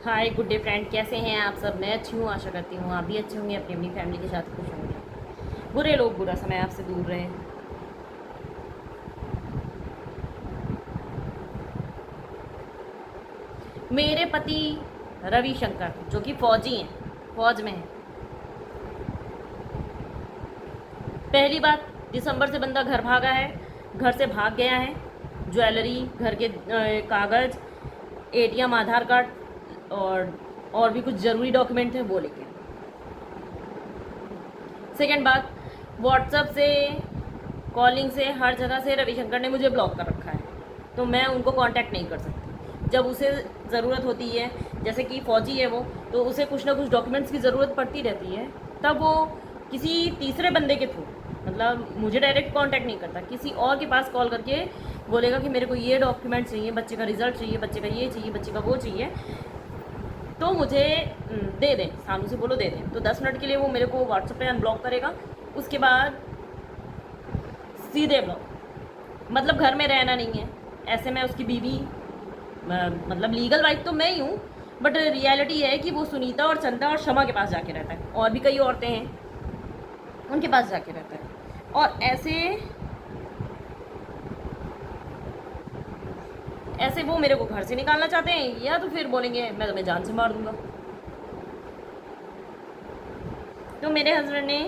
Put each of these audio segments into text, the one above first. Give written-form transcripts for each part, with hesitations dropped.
Hi good day friend, कैसे हैं आप सब। मैं अच्छी हूँ, आशा करती हूँ आप भी अच्छे होंगे, अपनी अपनी फैमिली के साथ खुश होंगे। बुरे लोग बुरा समय आपसे दूर रहे। मेरे पति रविशंकर जो कि फौजी हैं, फौज में हैं। पहली बात, दिसंबर से बंदा घर भागा है, घर से भाग गया है। ज्वेलरी, घर के कागज़, एटीएम, आधार कार्ड और भी कुछ ज़रूरी डॉक्यूमेंट थे वो लेके। सेकेंड बात, व्हाट्सएप से, कॉलिंग से, हर जगह से रविशंकर ने मुझे ब्लॉक कर रखा है, तो मैं उनको कांटेक्ट नहीं कर सकती। जब उसे ज़रूरत होती है, जैसे कि फ़ौजी है वो, तो उसे कुछ ना कुछ डॉक्यूमेंट्स की ज़रूरत पड़ती रहती है, तब वो किसी तीसरे बंदे के थ्रू, मतलब मुझे डायरेक्ट कांटेक्ट नहीं करता, किसी और के पास कॉल करके बोलेगा कि मेरे को ये डॉक्यूमेंट चाहिए, बच्चे का रिज़ल्ट चाहिए, बच्चे का ये चाहिए, बच्चे का वो चाहिए, तो मुझे दे दें, सामने से बोलो दे दें। तो 10 मिनट के लिए वो मेरे को व्हाट्सएप पे अनब्लॉक करेगा, उसके बाद सीधे ब्लॉक। मतलब घर में रहना नहीं है। ऐसे मैं उसकी बीवी, मतलब लीगल वाइफ तो मैं ही हूँ, बट रियलिटी है कि वो सुनीता और चंदा और शमा के पास जाके रहता है, और भी कई औरतें हैं उनके पास जाके रहता है। और ऐसे ऐसे वो मेरे को घर से निकालना चाहते हैं, या तो फिर बोलेंगे मैं तुम्हें जान से मार दूंगा। तो मेरे हस्बैंड ने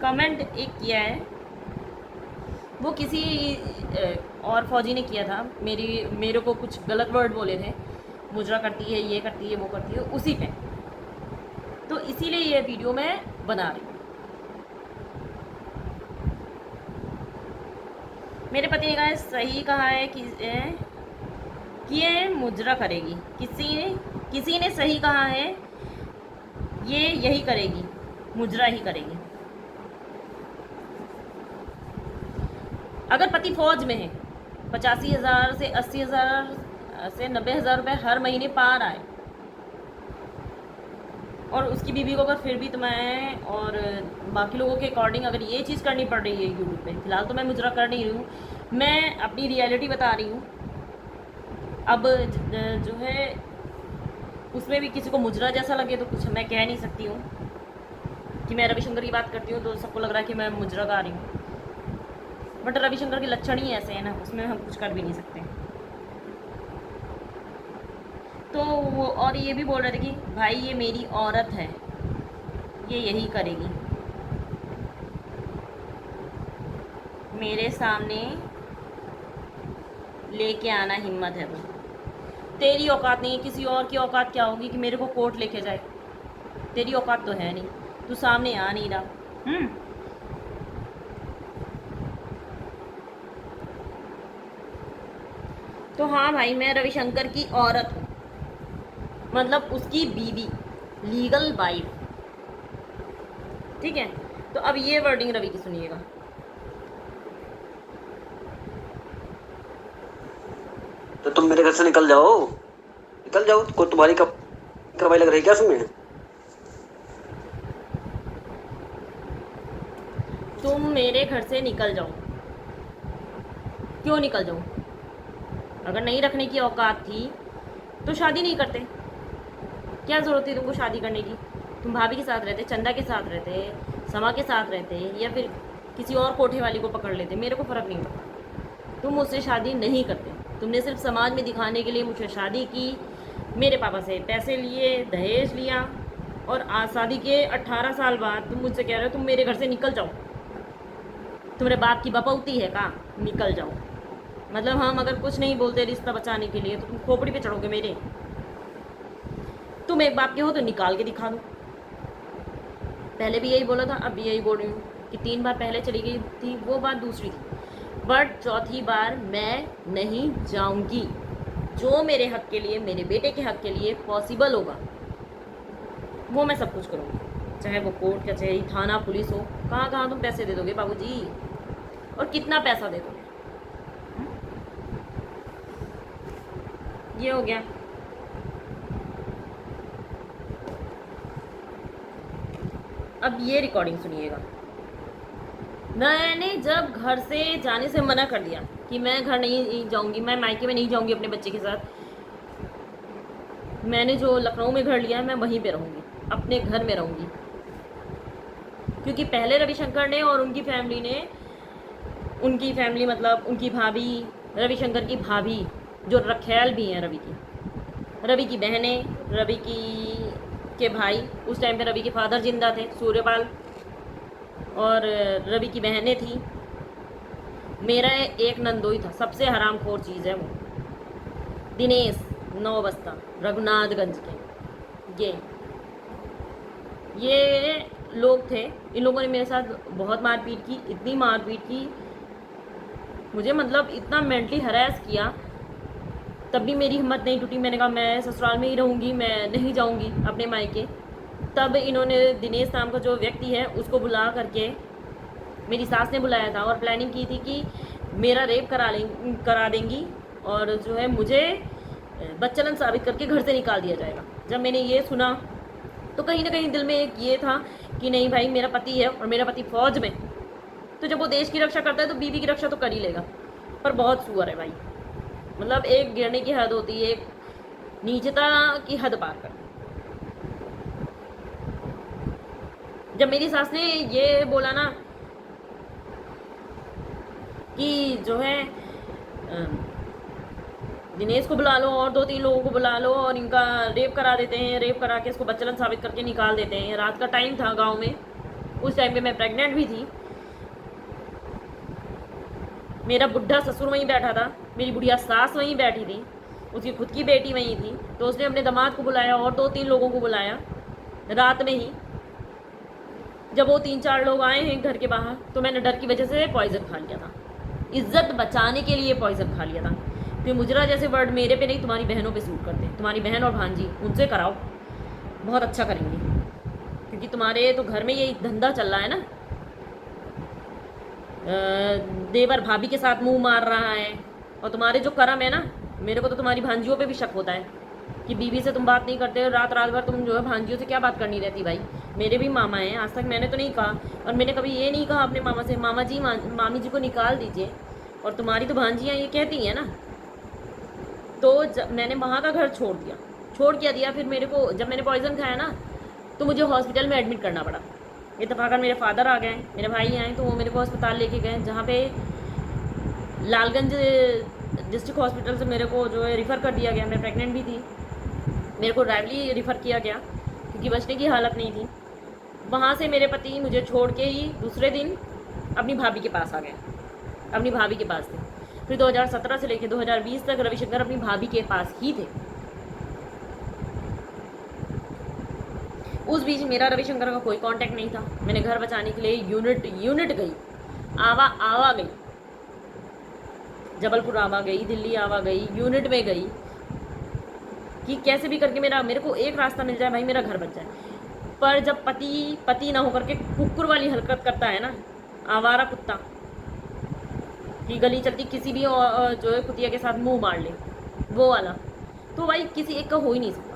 कमेंट एक किया है, वो किसी और फौजी ने किया था, मेरे को कुछ गलत वर्ड बोले थे, मुजरा करती है, ये करती है, वो करती है, उसी पे। तो इसीलिए ये वीडियो मैं बना रही हूँ। मेरे पति ने कहा, सही कहा है कि ये मुजरा करेगी। किसी ने सही कहा है, ये यही करेगी, मुजरा ही करेगी। अगर पति फौज में है, 85,000 से 80,000 से 90,000 रुपये हर महीने पा रहा है, और उसकी बीवी को अगर फिर भी तुम्हें और बाकी लोगों के अकॉर्डिंग अगर ये चीज़ करनी पड़ रही है यूट्यूब पे, फिलहाल तो मैं मुजरा कर नहीं रही हूँ, मैं अपनी रियलिटी बता रही हूँ। अब जो है उसमें भी किसी को मुजरा जैसा लगे तो कुछ मैं कह नहीं सकती हूँ, कि मैं रविशंकर की बात करती हूँ तो सबको लग रहा है कि मैं मुजरा गा रही हूँ, बट रविशंकर के लक्षण ही ऐसे हैं ना, उसमें हम कुछ कर भी नहीं सकते। तो वो और ये भी बोल रहे थे कि भाई ये मेरी औरत है, ये यही करेगी, मेरे सामने लेके आना हिम्मत है तो। तेरी औकात नहीं है, किसी और की औकात क्या होगी कि मेरे को कोर्ट लेके जाए। तेरी औकात तो है नहीं, तू सामने आ नहीं रहा। तो हाँ भाई, मैं रविशंकर की औरत हूँ, मतलब उसकी बीवी, लीगल वाइफ। ठीक है, तो अब ये वर्डिंग रवि की सुनिएगा। तो तुम मेरे घर से निकल जाओ, निकल जाओ। कोई तुम्हारी कार्रवाई लग रही है क्या उसमें? तुम मेरे घर से निकल जाओ। क्यों निकल जाऊँ? अगर नहीं रखने की औकात थी तो शादी नहीं करते। क्या ज़रूरत थी तुमको शादी करने की? तुम भाभी के साथ रहते, चंदा के साथ रहते, समा के साथ रहते, या फिर किसी और कोठे वाली को पकड़ लेते, मेरे को फ़र्क नहीं पड़ता। तुम मुझसे शादी नहीं करते। तुमने सिर्फ समाज में दिखाने के लिए मुझसे शादी की, मेरे पापा से पैसे लिए, दहेज लिया, और आज शादी के 18 साल बाद तुम मुझसे कह रहे हो तुम मेरे घर से निकल जाओ। तुम्हारे बाप की बपौती है का? निकल जाओ। मतलब हम अगर कुछ नहीं बोलते रिश्ता बचाने के लिए तो तुम खोपड़ी पे चढ़ोगे मेरे? तुम एक बाप के हो तो निकाल के दिखा दो। पहले भी यही बोला था, अब भी यही बोल रही हूँ कि 3 बार पहले चली गई थी, वो बात दूसरी थी, बट चौथी बार मैं नहीं जाऊंगी। जो मेरे हक के लिए, मेरे बेटे के हक के लिए पॉसिबल होगा वो मैं सब कुछ करूँगी, चाहे वो कोर्ट कचहरी, थाना, पुलिस हो। कहाँ कहाँ तुम पैसे दे दोगे बाबूजी, और कितना पैसा दे दोगे? ये हो गया। अब ये रिकॉर्डिंग सुनिएगा। मैंने जब घर से जाने से मना कर दिया कि मैं घर नहीं जाऊंगी, मैं मायके में नहीं जाऊंगी अपने बच्चे के साथ, मैंने जो लखनऊ में घर लिया है मैं वहीं पे रहूंगी, अपने घर में रहूंगी। क्योंकि पहले रविशंकर ने और उनकी फैमिली मतलब उनकी भाभी, रविशंकर की भाभी जो रखेल भी हैं रवि की बहनें, रवि के भाई, उस टाइम पे रवि के फादर जिंदा थे सूर्यपाल, और रवि की बहनें थी। मेरा एक नंदोई था, सबसे हरामखोर चीज़ है वो, दिनेश 9 बस्ता रघुनाथगंज के। ये लोग थे, इन लोगों ने मेरे साथ बहुत मारपीट की, इतनी मारपीट की मुझे, मतलब इतना मेंटली हरास किया, तब भी मेरी हिम्मत नहीं टूटी। मैंने कहा मैं ससुराल में ही रहूँगी, मैं नहीं जाऊँगी अपने मायके। तब इन्होंने दिनेश नाम का जो व्यक्ति है उसको बुला करके, मेरी सास ने बुलाया था और प्लानिंग की थी कि मेरा रेप करा देंगी और जो है मुझे बच्चलन साबित करके घर से निकाल दिया जाएगा। जब मैंने ये सुना तो कहीं ना कहीं दिल में एक ये था कि नहीं भाई, मेरा पति है और मेरा पति फौज में, तो जब वो देश की रक्षा करता है तो बीवी की रक्षा तो कर ही लेगा। पर बहुत सुअर है भाई, मतलब एक गिरने की हद होती है, एक नीचता की हद पार कर। जब मेरी सास ने ये बोला ना कि जो है दिनेश को बुला लो और 2-3 लोगों को बुला लो और इनका रेप करा देते हैं, रेप करा के इसको बच्चलन साबित करके निकाल देते हैं। रात का टाइम था गांव में, उस टाइम पे मैं प्रेग्नेंट भी थी। मेरा बुढ़ा ससुर वहीं बैठा था, मेरी बुढ़िया सास वहीं बैठी थी, उसकी खुद की बेटी वहीं थी, तो उसने अपने दामाद को बुलाया और 2-3 लोगों को बुलाया रात में ही। जब वो 3-4 लोग आए हैं घर के बाहर, तो मैंने डर की वजह से पॉइजन खा लिया था, इज्जत बचाने के लिए पॉइजन खा लिया था। फिर मुजरा जैसे वर्ड मेरे पे नहीं, तुम्हारी बहनों पे सूट करते हैं, तुम्हारी बहन और भांजी उनसे कराओ, बहुत अच्छा करेंगे, क्योंकि तुम्हारे तो घर में यही धंधा चल रहा है ना, देवर भाभी के साथ मुंह मार रहा है। और तुम्हारे जो कर्म है ना, मेरे को तो तुम्हारी भांजियों पे भी शक होता है कि बीवी से तुम बात नहीं करते हो, रात रात भर तुम जो है भांजियों से क्या बात करनी रहती। भाई मेरे भी मामा हैं, आज तक मैंने तो नहीं कहा, और मैंने कभी ये नहीं कहा अपने मामा से मामा जी मामी जी को निकाल दीजिए, और तुम्हारी तो भांजियाँ ये कहती हैं ना। तो जब मैंने वहाँ का घर छोड़ दिया, फिर मेरे को जब मैंने पॉइज़न खाया ना तो मुझे हॉस्पिटल में एडमिट करना पड़ा। इत्तेफाकन मेरे फादर आ गए, मेरे भाई आए, तो वो मेरे को अस्पताल लेके गए, जहाँ पे लालगंज डिस्ट्रिक्ट हॉस्पिटल से मेरे को जो है रिफ़र कर दिया गया। मैं प्रेग्नेंट भी थी, मेरे को रायवली रिफ़र किया गया क्योंकि बचने की हालत नहीं थी। वहाँ से मेरे पति मुझे छोड़ के ही दूसरे दिन अपनी भाभी के पास आ गए, अपनी भाभी के पास थे। फिर 2017 से लेकर 2020 तक रविशंकर अपनी भाभी के पास ही थे। उस बीच मेरा रविशंकर का कोई कांटेक्ट नहीं था। मैंने घर बचाने के लिए यूनिट गई, आवा गई, जबलपुर आवा गई, दिल्ली आवा गई, यूनिट में गई कि कैसे भी करके मेरे को एक रास्ता मिल जाए भाई, मेरा घर बच जाए। पर जब पति ना होकर के कुकुर वाली हरकत करता है ना, आवारा कुत्ता कि गली चलती किसी भी जो है कुतिया के साथ मुंह मार ले, वो वाला, तो भाई किसी एक का हो ही नहीं सकता,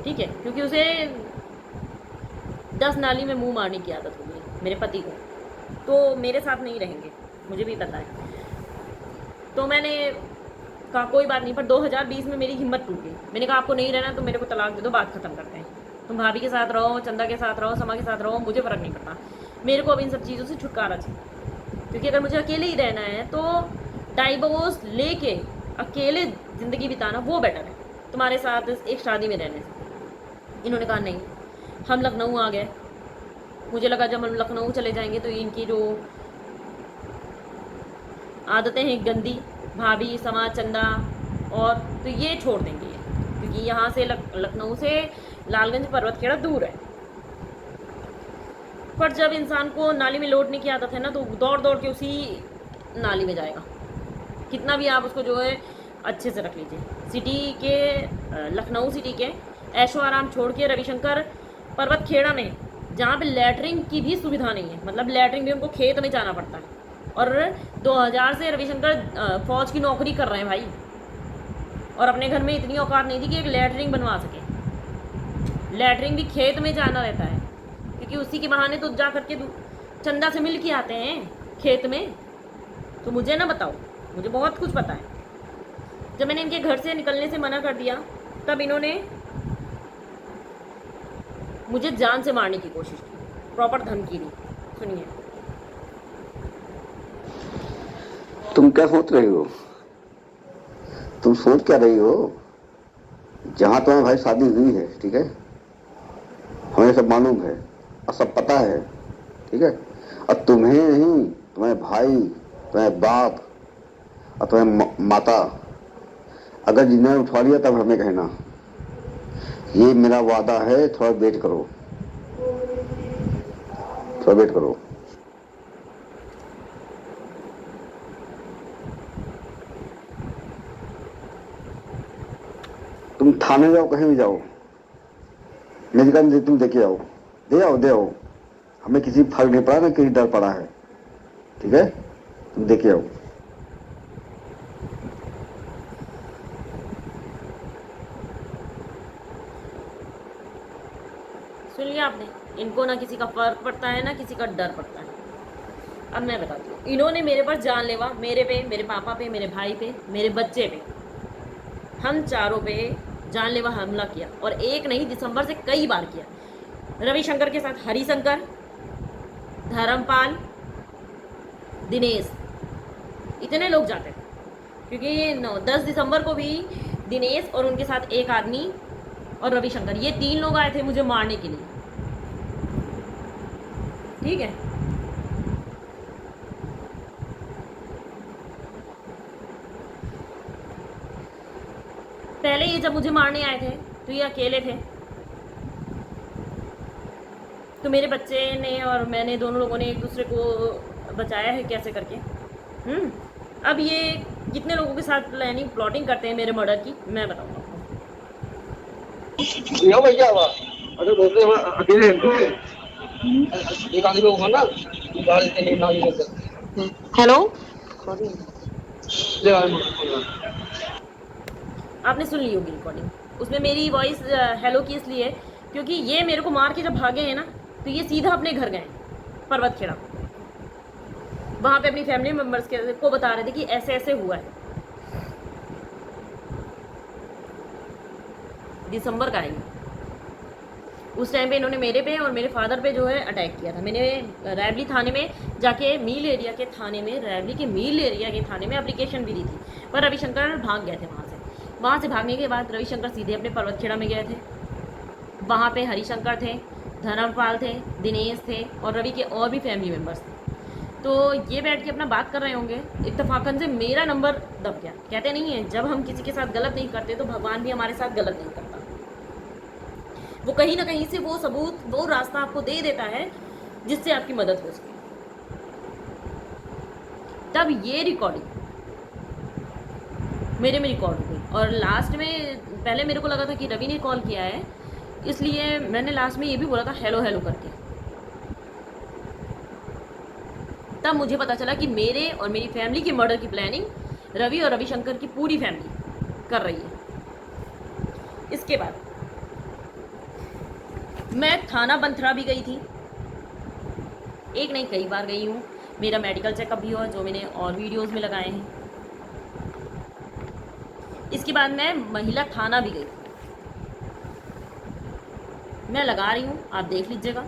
ठीक है, क्योंकि उसे 10 नाली में मुंह मारने की आदत हो गई मेरे पति को, तो मेरे साथ नहीं रहेंगे, मुझे भी पता है। तो मैंने कहा कोई बात नहीं, पर 2020 में मेरी हिम्मत टूट गई। मैंने कहा आपको नहीं रहना तो मेरे को तलाक दे दो, बात खत्म करते हैं, तुम भाभी के साथ रहो, चंदा के साथ रहो, समा के साथ रहो, मुझे फ़र्क नहीं पड़ता, मेरे को अब इन सब चीज़ों से छुटकारा चाहिए। क्योंकि अगर मुझे अकेले ही रहना है तो डाइवोर्स लेके अकेले ज़िंदगी बिताना वो बेटर है तुम्हारे साथ एक शादी में रहने से। इन्होंने कहा नहीं, हम लखनऊ आ गए। मुझे लगा जब हम लखनऊ चले जाएंगे तो इनकी जो आदतें हैं गंदी, भाभी, समा, चंदा, और तो ये छोड़ देंगे ये, क्योंकि यहाँ से लखनऊ से लालगंज पर्वतखेड़ा दूर है। पर जब इंसान को नाली में लौटने की आदत है ना, तो दौड़ दौड़ के उसी नाली में जाएगा, कितना भी आप उसको जो है अच्छे से रख लीजिए। सिटी के लखनऊ सिटी के ऐशो आराम छोड़ के रविशंकर पर्वतखेड़ा में, जहाँ पे लैटरिन की भी सुविधा नहीं है, मतलब लैटरिन भी उनको खेत में जाना पड़ता है। और 2000 से रविशंकर फौज की नौकरी कर रहे हैं भाई, और अपने घर में इतनी औकात नहीं थी कि एक लैटरिन बनवा सके। लैटरिन भी खेत में जाना रहता है, क्योंकि उसी के बहाने तो जा करके चंदा से मिल के आते हैं खेत में। तो मुझे ना बताओ, मुझे बहुत कुछ पता है। जब मैंने इनके घर से निकलने से मना कर दिया तब इन्होंने मुझे जान से मारने की कोशिश की, प्रॉपर धमकी दी। सुनिए। तुम क्या सोच रही हो? तुम सोच क्या रही हो? जहां तुम्हारे भाई शादी हुई है, ठीक है, हमें सब मालूम है और सब पता है, ठीक है। और तुम्हें नहीं, तुम्हारे भाई, तुम्हारे बाप और तुम्हारे माता अगर जिन्हें उठवा लिया तब हमें कहना। ये मेरा वादा है, थोड़ा वेट करो, थोड़ा वेट करो। तुम थाने जाओ, कहीं भी जाओ, मेडिकल से तुम देके आओ, दे आओ, दे आओ। हमें किसी फर्क नहीं पड़ा ना, किसी डर पड़ा है, ठीक है। तुम देके आओ। सुन लिया आपने? इनको ना किसी का फर्क पड़ता है ना किसी का डर पड़ता है। अब मैं बताती हूँ, इन्होंने मेरे पर जानलेवा, मेरे पे, मेरे पापा पे, मेरे भाई पे, मेरे बच्चे पे, हम चारों पे जानलेवा हमला किया। और एक नहीं, दिसंबर से कई बार किया। रविशंकर के साथ हरिशंकर, धर्मपाल, दिनेश, इतने लोग जाते थे। क्योंकि 10 दिसंबर को भी दिनेश और उनके साथ एक आदमी और रविशंकर, ये 3 लोग आए थे मुझे मारने के लिए, ठीक है। पहले ये जब मुझे मारने आए थे तो ये अकेले थे, तो मेरे बच्चे ने और मैंने दोनों लोगों ने एक दूसरे को बचाया है कैसे करके। अब ये कितने लोगों के साथ प्लानिंग प्लॉटिंग करते हैं मेरे मर्डर की, मैं बताऊंगा आपको। यो भैया हुआ अरे बोलते हैं अकेले एक आदमी होगा ना बाहर से ना ही हेलो, ले आपने सुन ली होगी रिकॉर्डिंग। उसमें मेरी वॉइस हेलो की इसलिए क्योंकि ये मेरे को मार के जब भागे हैं ना, तो ये सीधा अपने घर गए पर्वत खेड़ा। वहां पे अपनी फैमिली मेंबर्स को बता रहे थे कि ऐसे ऐसे हुआ है। दिसंबर का है ये। उस टाइम पे इन्होंने मेरे पे और मेरे फादर पे जो है अटैक किया था। मैंने रैवली थाने में जाके, मील एरिया के थाने में, रैवली के मील एरिया के थाने में एप्लीकेशन भी दी थी, पर रविशंकर भाग गए थे वहाँ से। वहाँ से भागने के बाद रविशंकर सीधे अपने पर्वतखेड़ा में गए थे। वहाँ पे हरिशंकर थे, धर्मपाल थे, दिनेश थे और रवि के और भी फैमिली मेम्बर्स थे। तो ये बैठ के अपना बात कर रहे होंगे, इत्तेफाकन से मेरा नंबर दब गया। कहते नहीं है, जब हम किसी के साथ गलत नहीं करते तो भगवान भी हमारे साथ गलत नहीं करता। वो कहीं ना कहीं से वो सबूत, वो रास्ता आपको दे देता है जिससे आपकी मदद हो सके। तब ये रिकॉर्डिंग मेरे में रिकॉर्ड हो गई। और लास्ट में, पहले मेरे को लगा था कि रवि ने कॉल किया है, इसलिए मैंने लास्ट में ये भी बोला था हेलो हेलो करके। तब मुझे पता चला कि मेरे और मेरी फैमिली के मर्डर की प्लानिंग रवि और रविशंकर की पूरी फैमिली कर रही है। इसके बाद मैं थाना बंथरा भी गई थी, एक नहीं कई बार गई हूँ। मेरा मेडिकल चेकअप भी हुआ जो मैंने और वीडियोस में लगाए हैं। इसके बाद मैं महिला थाना भी गई, मैं लगा रही हूँ, आप देख लीजिएगा।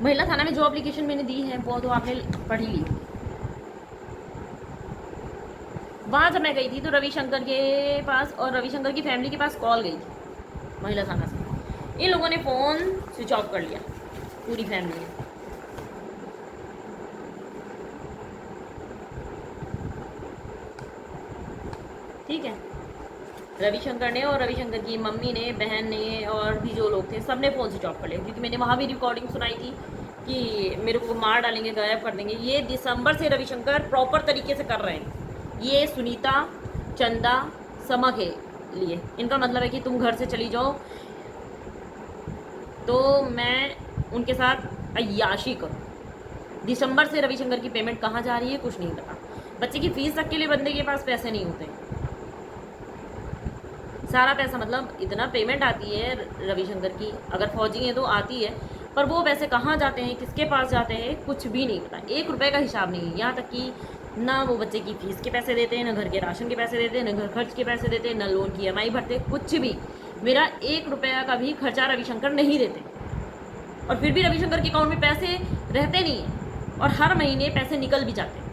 महिला थाना में जो एप्लीकेशन मैंने दी है वो तो आपने पढ़ ही ली। वहाँ जब मैं गई थी तो रविशंकर के पास और रविशंकर की फैमिली के पास कॉल गई थी महिला थाना से। इन लोगों ने फ़ोन स्विच ऑफ कर लिया, पूरी फैमिली ने। ठीक है, रविशंकर ने और रविशंकर की मम्मी ने, बहन ने और भी जो लोग थे सब ने फ़ोन स्विच ऑफ कर लिया, क्योंकि मैंने वहाँ भी रिकॉर्डिंग सुनाई थी कि मेरे को मार डालेंगे, गायब कर देंगे। ये दिसंबर से रविशंकर प्रॉपर तरीके से कर रहे हैं। ये सुनीता, चंदा, समा के लिए इनका मतलब है कि तुम घर से चली जाओ तो मैं उनके साथ अय्याशी करूँ। दिसंबर से रविशंकर की पेमेंट कहाँ जा रही है कुछ नहीं पता। बच्चे की फीस तक के लिए बंदे के पास पैसे नहीं होते। सारा पैसा मतलब इतना पेमेंट आती है रविशंकर की, अगर फौजी हैं तो आती है, पर वो पैसे कहाँ जाते हैं, किसके पास जाते हैं, कुछ भी नहीं पता। 1 रुपये का हिसाब नहीं है। यहाँ तक कि ना वो बच्चे की फीस के पैसे देते हैं, ना घर के राशन के पैसे देते हैं, ना घर खर्च के पैसे देते हैं, ना लोन की EMI भरते, कुछ भी। मेरा 1 रुपया का भी खर्चा रविशंकर नहीं देते, और फिर भी रविशंकर के अकाउंट में पैसे रहते नहीं हैं, और हर महीने पैसे निकल भी जाते हैं।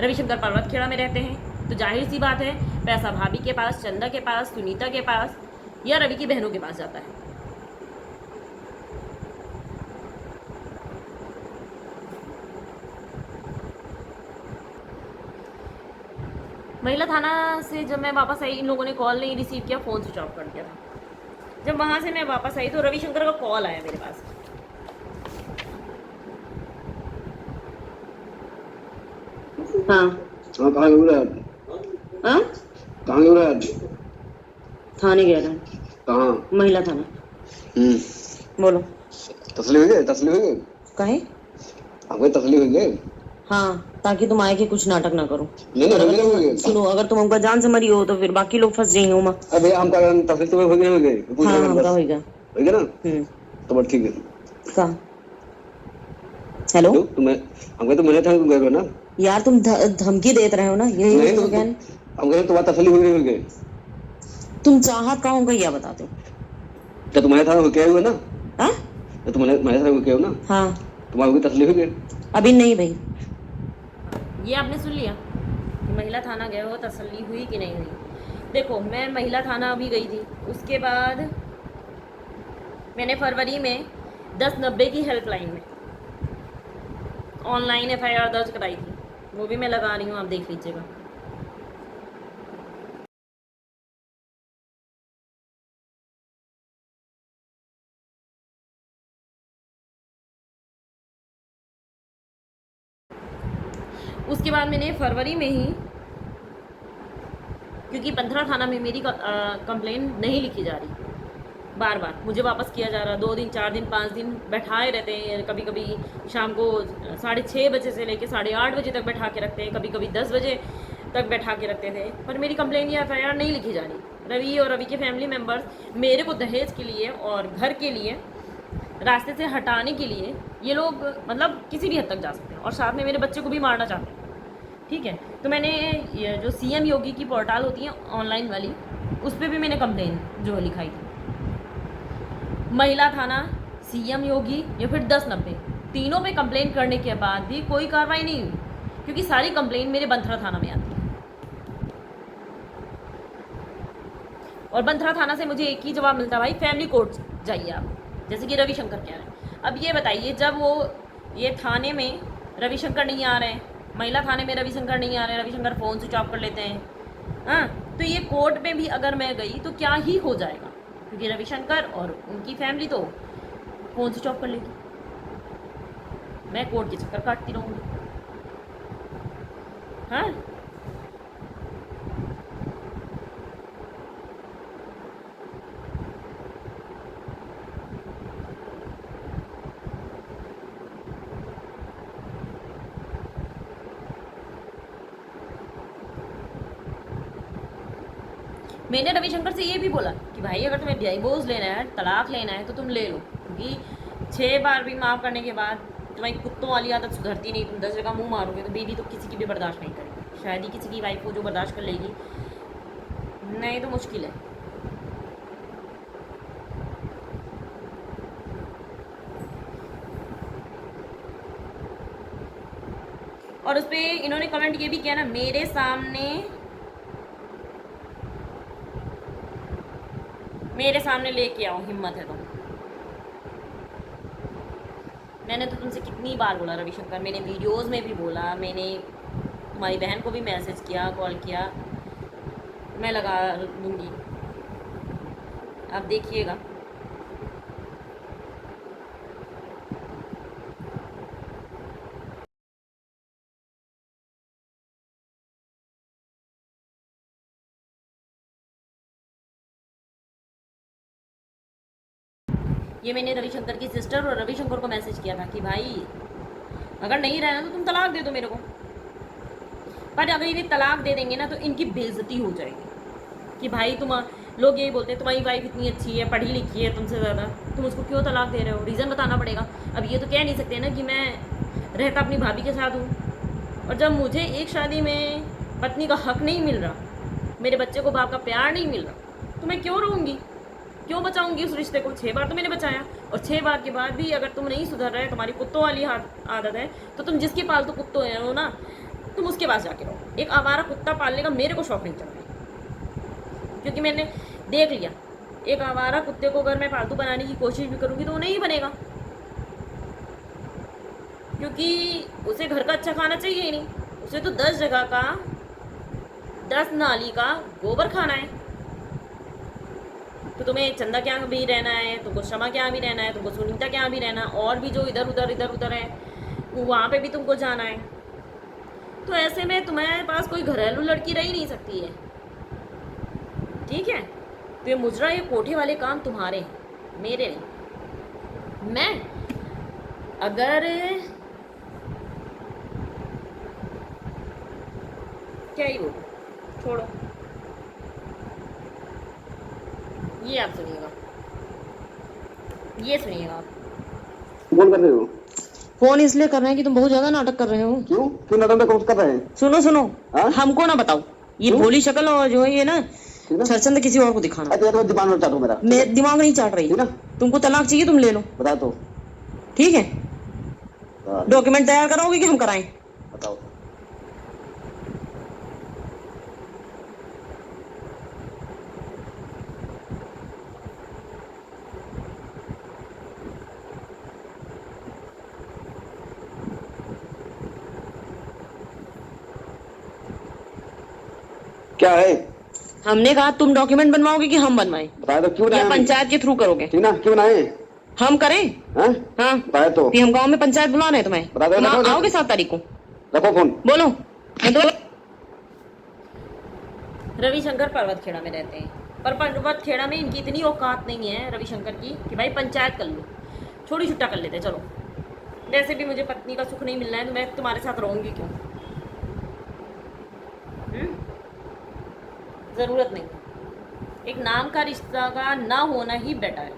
रविशंकर पर्वत खेड़ा में रहते हैं, तो जाहिर सी बात है पैसा भाभी के पास, चंदा के पास, सुनीता के पास या रवि की बहनों के पास जाता है। महिला थाना से जब मैं वापस आई, इन लोगों ने कॉल नहीं रिसीव किया, फ़ोन स्विच ऑफ कर दिया था। जब वहाँ से मैं वापस आई तो रविशंकर का कॉल आया मेरे पास। हाँ हाँ, कहाँ हो रहा है? हाँ, कहाँ हो रहा है? थाने गया था। कहाँ? महिला थाना। बोलो। तसली हुई है? तसली हुई है? काहे? आपको तसली हुई है? हाँ, ताकि तुम आए के कुछ नाटक ना करो। नहीं नहीं, हमें नहीं हुई है। सुनो, अगर तुम हमका जान से मरी हो तो फिर बाकी लोग फंस जाएंगे उमा। अबे हम का तसली तुम्हें हो गई? हाँ, हमका होएगा। होएगा ना? तो बस ठीक है। का हेलो, तुम्हें हमको तो मैंने था तुम गए ना यार, तुम धमकी देते रहे हो ना, यही नहीं, तो क्या। हम कह तुम्हारा तसली हुई गई। तुम चाहत का होगा या बता दो। तो तुम्हारे था क्या हुआ ना? हाँ, तो तुम्हारे था क्या हुआ ना? हाँ, तुम्हारी तसली हुई गई? अभी नहीं भाई। ये आपने सुन लिया कि महिला थाना गए हो, तसल्ली हुई कि नहीं हुई। देखो, मैं महिला थाना अभी गई थी, उसके बाद मैंने फरवरी में 1090 की हेल्पलाइन में ऑनलाइन FIR दर्ज कराई थी, वो भी मैं लगा रही हूँ, आप देख लीजिएगा। उसके बाद मैंने फरवरी में ही, क्योंकि 15 थाना में मेरी कंप्लेन नहीं लिखी जा रही, बार बार मुझे वापस किया जा रहा, 2 दिन 4 दिन 5 दिन बैठाए रहते हैं। कभी कभी शाम को 6:30 बजे से लेकर 8:30 बजे तक बैठा के रखते हैं, कभी कभी 10 बजे तक बैठा के रखते थे, पर मेरी कंप्लेन या FIR नहीं लिखी जा रही। रवि और रवि के फैमिली मेम्बर्स मेरे को दहेज के लिए और घर के लिए रास्ते से हटाने के लिए ये लोग मतलब किसी भी हद तक जा सकते हैं, और साथ में मेरे बच्चे को भी मारना चाहते हैं। ठीक है, तो मैंने ये जो CM योगी की पोर्टल होती है ऑनलाइन वाली, उस पर भी मैंने कंप्लेन जो लिखाई थी। महिला थाना, CM योगी या फिर 1090, तीनों पे कंप्लेन करने के बाद भी कोई कार्रवाई नहीं हुई, क्योंकि सारी कंप्लेन मेरे बंथरा थाना में आती है। और बंथरा थाना से मुझे एक ही जवाब मिलता, भाई फैमिली कोर्ट जाइए आप, जैसे कि रविशंकर कह रहे हैं। अब ये बताइए, जब वो ये थाने में रविशंकर नहीं आ रहे हैं, महिला थाने में रविशंकर नहीं आ रहे हैं, रविशंकर फ़ोन स्विच ऑफ कर लेते हैं, हाँ, तो ये कोर्ट में भी अगर मैं गई तो क्या ही हो जाएगा, क्योंकि रविशंकर और उनकी फैमिली तो फ़ोन स्विच ऑफ कर लेगी, मैं कोर्ट के चक्कर काटती रहूँगी। हाँ, मैंने रविशंकर से ये भी बोला कि भाई अगर तुम्हें डिवोर्स लेना है, तलाक लेना है, तो तुम ले लो, क्योंकि 6 बार भी माफ़ करने के बाद तुम्हारी कुत्तों वाली आदत सुधरती नहीं। तुम 10 जगह मुंह मारोगे तो बीवी तो किसी की भी बर्दाश्त नहीं करेगी, शायद ही किसी की वाइफ को जो बर्दाश्त कर लेगी, नहीं तो मुश्किल है। और उस पर इन्होंने कमेंट ये भी किया ना, मेरे सामने लेके आओ, हिम्मत है तो। मैंने तो तुमसे कितनी बार बोला रविशंकर, मैंने वीडियोस में भी बोला, मैंने तुम्हारी बहन को भी मैसेज किया, कॉल किया, मैं लगा दूंगी, आप देखिएगा। ये मैंने रविशंकर की सिस्टर और रविशंकर को मैसेज किया था कि भाई अगर नहीं रहना तो तुम तलाक दे दो मेरे को। पर अगर ये तलाक दे देंगे ना तो इनकी बेइज्जती हो जाएगी कि भाई तुम लोग यही बोलते हैं तुम्हारी वाइफ इतनी अच्छी है, पढ़ी लिखी है तुमसे ज़्यादा, तुम उसको क्यों तलाक दे रहे हो, रीज़न बताना पड़ेगा। अब ये तो कह नहीं सकते ना कि मैं रहता अपनी भाभी के साथ हूँ, और जब मुझे एक शादी में पत्नी का हक नहीं मिल रहा, मेरे बच्चे को बाप का प्यार नहीं मिल रहा, तो मैं क्यों रहूँगी, क्यों बचाऊंगी उस रिश्ते को। 6 बार तो मैंने बचाया, और 6 बार के बाद भी अगर तुम नहीं सुधर रहे, तुम्हारी कुत्तों वाली आदत है, तो तुम जिसके पालतू कुत्तों हो ना, तुम उसके पास जाके रहो। एक आवारा कुत्ता पालने का मेरे को शौक नहीं चल रहा, क्योंकि मैंने देख लिया एक आवारा कुत्ते को अगर मैं पालतू बनाने की कोशिश भी करूँगी तो वो नहीं बनेगा, क्योंकि उसे घर का अच्छा खाना चाहिए ही नहीं, उसे तो 10 जगह का 10 नाली का गोबर खाना है। तो तुम्हें चंदा के यहाँ भी रहना है, तुमको शमा के यहाँ भी रहना है, तुमको सुनीता के यहाँ भी रहना है, और भी जो इधर उधर है वहाँ पे भी तुमको जाना है। तो ऐसे में तुम्हारे पास कोई घरेलू लड़की रह ही नहीं सकती है, ठीक है। तो ये मुजरा, ये कोठे वाले काम तुम्हारे हैं, मेरे नहीं। मैं अगर क्या ही बोलूं, छोड़ो, ये आप सुनिएगा, ये सुनिएगा आप। फोन कर रहे हो? फोन इसलिए कर रहे हैं कि तुम बहुत ज्यादा नाटक कर रहे हो। क्यों क्यों नाटक कौन कर रहे हैं? सुनो सुनो, हाँ? हमको ना बताओ, ये भोली शक्ल और जो है ये ना ठीक ना? छरचंद किसी और को दिखाना। अरे तो दिमाग में चाटो मेरा। मैं दिमाग नहीं चाट रही, ठीक ना? तुमको तलाक चाहिए तुम ले लो, बता तो। ठीक है। हाँ, डॉक्यूमेंट तैयार कराओगे कि हम कराएं? बताओ। क्या है? हमने कहा तुम डॉक्यूमेंट बनवाओगे कि हम बनवाएं, बताया तो क्यों या बनाए? पंचायत के थ्रू करोगे? ठीक ना, क्यों बनाए? हम करें? हाँ हाँ, बताया तो। कि हम गांव में पंचायत बुला रहे हैं तुम्हें, बता दो, तुम रखो, आओगे 7 तारीख को? रखो फोन। बोलो। रविशंकर पर्वतखेड़ा में रहते हैं, पर पर्वतखेड़ा में इनकी इतनी औकात नहीं है रविशंकर की कि भाई पंचायत कर लो, छोटी छुट्टा कर लेते हैं, चलो। वैसे भी मुझे पत्नी का सुख नहीं मिलना है, तो मैं तुम्हारे साथ रहूंगी क्यों? ज़रूरत नहीं, एक नाम का रिश्ता का ना होना ही बेटर है।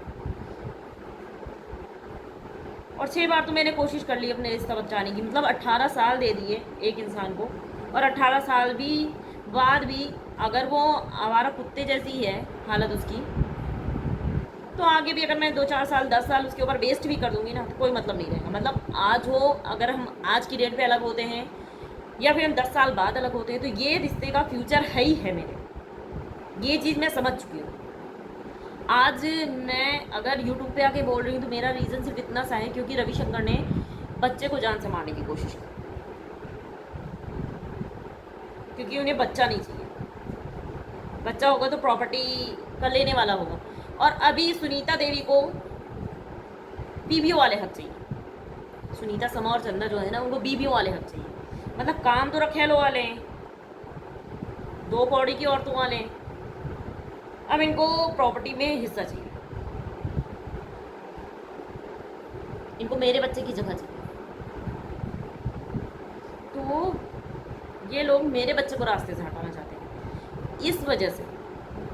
और 6 बार तो मैंने कोशिश कर ली अपने रिश्ता बचाने की, मतलब 18 साल दे दिए एक इंसान को, और 18 साल भी बाद भी अगर वो आवारा कुत्ते जैसी है हालत उसकी, तो आगे भी अगर मैं 2-4 साल 10 साल उसके ऊपर वेस्ट भी कर दूंगी ना, तो कोई मतलब नहीं रहेगा। मतलब आज हो, अगर हम आज की डेट पे अलग होते हैं या फिर हम 10 साल बाद अलग होते हैं, तो ये रिश्ते का फ्यूचर है ही है मेरे, ये चीज़ मैं समझ चुकी हूँ। आज मैं अगर यूट्यूब पे आके बोल रही हूँ तो मेरा रीज़न सिर्फ इतना सा है क्योंकि रविशंकर ने बच्चे को जान से मारने की कोशिश की, क्योंकि उन्हें बच्चा नहीं चाहिए। बच्चा होगा तो प्रॉपर्टी का लेने वाला होगा, और अभी सुनीता देवी को बीबीओ वाले हक चाहिए। सुनीता समा और चंदा जो है ना, उनको बीबीओ वाले हक चाहिए। मतलब काम तो रखेलो वाले हैं, 2 पौड़ी की औरतों वाले हैं, अब इनको प्रॉपर्टी में हिस्सा चाहिए, इनको मेरे बच्चे की जगह चाहिए। तो ये लोग मेरे बच्चे को रास्ते से हटाना चाहते हैं, इस वजह से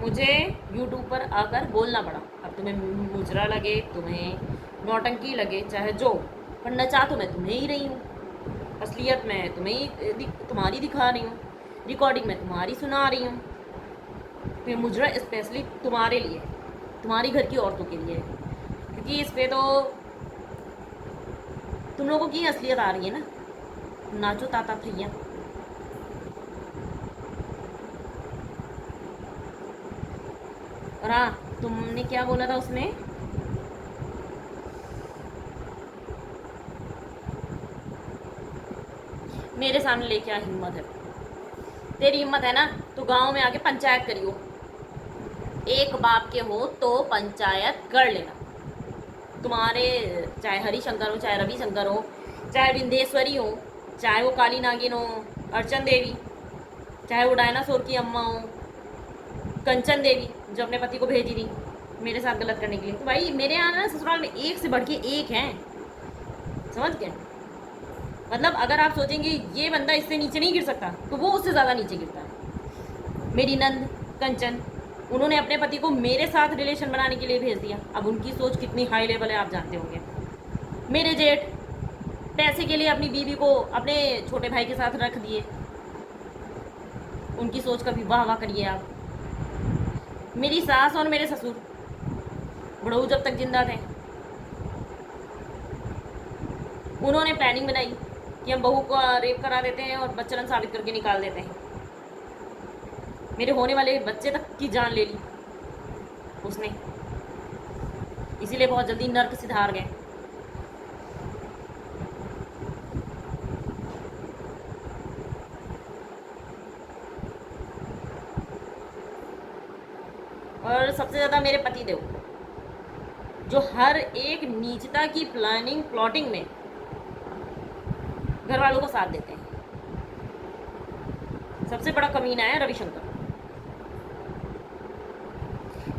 मुझे यूट्यूब पर आकर बोलना पड़ा। अब तुम्हें मुजरा लगे, तुम्हें नौटंकी लगे, चाहे जो, पर नचा तो मैं तुम्हें ही रही हूँ, असलियत में तुम्हारी दिखा रही हूँ, रिकॉर्डिंग में तुम्हारी सुना रही हूँ। फिर मुजरा स्पेशली तुम्हारे लिए, तुम्हारी घर की औरतों के लिए, क्योंकि इस पे तो तुम लोगों की असलियत आ रही है ना। नाचो ताता भैया। और हाँ, तुमने क्या बोला था उसमें? मेरे सामने लेके आ, हिम्मत है तेरी, हिम्मत है ना तो गांव में आके पंचायत करियो। एक बाप के हो तो पंचायत कर लेना। तुम्हारे चाहे हरिशंकर हो, चाहे रविशंकर हो, चाहे विंध्येश्वरी हो, चाहे वो काली नागिन हो अर्चन देवी, चाहे वो डायनासोर की अम्मा हो कंचन देवी जो अपने पति को भेजी थी मेरे साथ गलत करने के लिए, तो भाई मेरे यहाँ ना ससुराल में एक से बढ़ के एक हैं, समझ गए? मतलब अगर आप सोचेंगे ये बंदा इससे नीचे नहीं गिर सकता, तो वो उससे ज़्यादा नीचे गिरता है। मेरी नंद कंचन, उन्होंने अपने पति को मेरे साथ रिलेशन बनाने के लिए भेज दिया। अब उनकी सोच कितनी हाई लेवल है आप जानते होंगे। मेरे जेठ पैसे के लिए अपनी बीवी को अपने छोटे भाई के साथ रख दिए, उनकी सोच का भी वाह वाह करिए आप। मेरी सास और मेरे ससुर बड़ऊ जब तक जिंदा थे, उन्होंने प्लानिंग बनाई कि हम बहू को रेप करा देते हैं और बच्चन साबित करके निकाल देते हैं। मेरे होने वाले बच्चे तक की जान ले ली उसने, इसीलिए बहुत जल्दी नर्क सिधार गए। और सबसे ज़्यादा मेरे पति देव, जो हर एक नीचता की प्लानिंग प्लॉटिंग में घर वालों को साथ देते हैं। सबसे बड़ा कमीना है रविशंकर।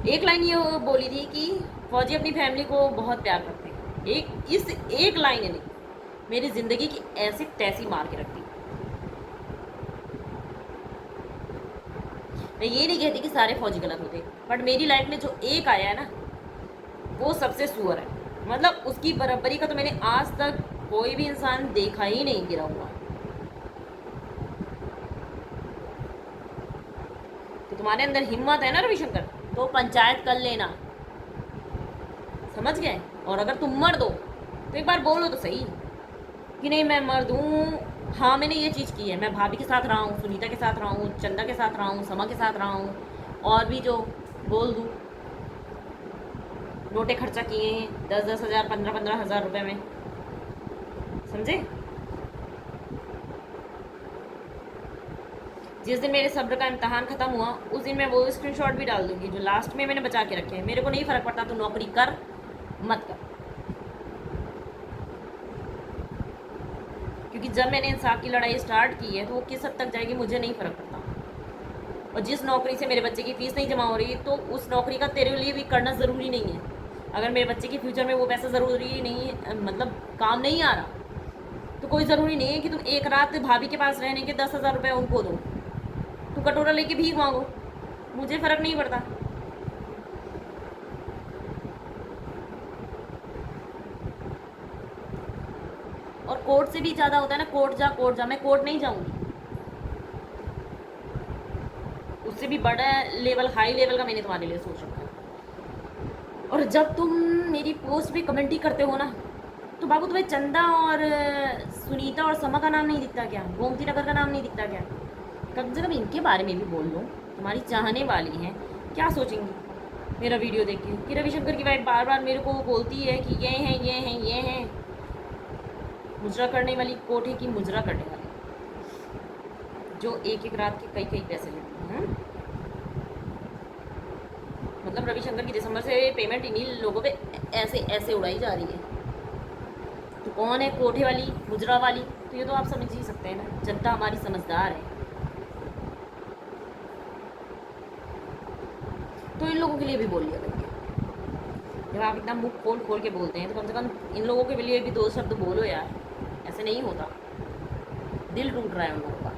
एक लाइन ये बोली थी कि फौजी अपनी फैमिली को बहुत प्यार करते हैं। इस एक लाइन ने मेरी जिंदगी की ऐसी तैसी मार के रख दी। मैं ये नहीं कहती कि सारे फौजी गलत होते, बट मेरी लाइफ में जो एक आया है ना, वो सबसे सुअर है। मतलब उसकी बराबरी का तो मैंने आज तक कोई भी इंसान देखा ही नहीं गिरा हुआ। तो तुम्हारे अंदर हिम्मत है ना रविशंकर, तो पंचायत कर लेना, समझ गए। और अगर तुम मर्द हो तो एक बार बोलो तो सही कि नहीं मैं मर्द हूँ, हाँ मैंने ये चीज़ की है, मैं भाभी के साथ रहा हूँ, सुनीता के साथ रहा हूँ, चंदा के साथ रहा हूँ, समा के साथ रहा हूँ, और भी जो बोल दूँ नोटे खर्चा किए हैं 10-10 हज़ार 15-15 हज़ार रुपये में, समझे। जिस दिन मेरे सब्र का इम्तहान ख़त्म हुआ उस दिन मैं वो स्क्रीनशॉट भी डाल दूंगी जो लास्ट में मैंने बचा के रखे हैं। मेरे को नहीं फ़र्क पड़ता तो नौकरी कर मत कर, क्योंकि जब मैंने इंसाफ की लड़ाई स्टार्ट की है तो वो किस हद तक जाएगी मुझे नहीं फ़र्क पड़ता। और जिस नौकरी से मेरे बच्चे की फ़ीस नहीं जमा हो रही तो उस नौकरी का तेरे लिए भी करना ज़रूरी नहीं है। अगर मेरे बच्चे के फ्यूचर में वो पैसा ज़रूरी नहीं है, मतलब काम नहीं आ रहा, तो कोई ज़रूरी नहीं है कि तुम एक रात भाभी के पास रहने के 10,000 रुपये उनको दो, तो कटोरा लेके भीख मांगो, मुझे फ़र्क नहीं पड़ता। और कोर्ट से भी ज़्यादा होता है ना, कोर्ट जा, मैं कोर्ट नहीं जाऊंगी। उससे भी बड़ा लेवल, हाई लेवल का मैंने तुम्हारे लिए सोच रखा है। और जब तुम मेरी पोस्ट पे कमेंट ही करते हो ना, तो बाबू तुम्हें चंदा और सुनीता और समा का नाम नहीं दिखता क्या, गोमती नगर का नाम नहीं दिखता क्या? कम से कम इनके बारे में भी बोल लो, तुम्हारी चाहने वाली हैं, क्या सोचेंगी मेरा वीडियो देख के कि रविशंकर की वाइफ बार बार मेरे को बोलती है कि ये हैं ये हैं ये हैं, मुजरा करने वाली, कोठे की मुजरा करने वाली, जो एक एक रात के कई कई पैसे लेती हैं। मतलब रविशंकर की दिसंबर से पेमेंट इन्हीं लोगों पे ऐसे ऐसे उड़ाई जा रही है। तो कौन है कोठे वाली मुजरा वाली, तो ये तो आप समझ ही सकते हैं ना, जनता हमारी समझदार है। तो इन लोगों के लिए भी बोल लिया करिए, जब आप इतना मुंह खोल खोल के बोलते हैं तो कम से कम इन लोगों के लिए भी 2 शब्द बोलो यार, ऐसे नहीं होता, दिल टूट रहा है उन लोगों का।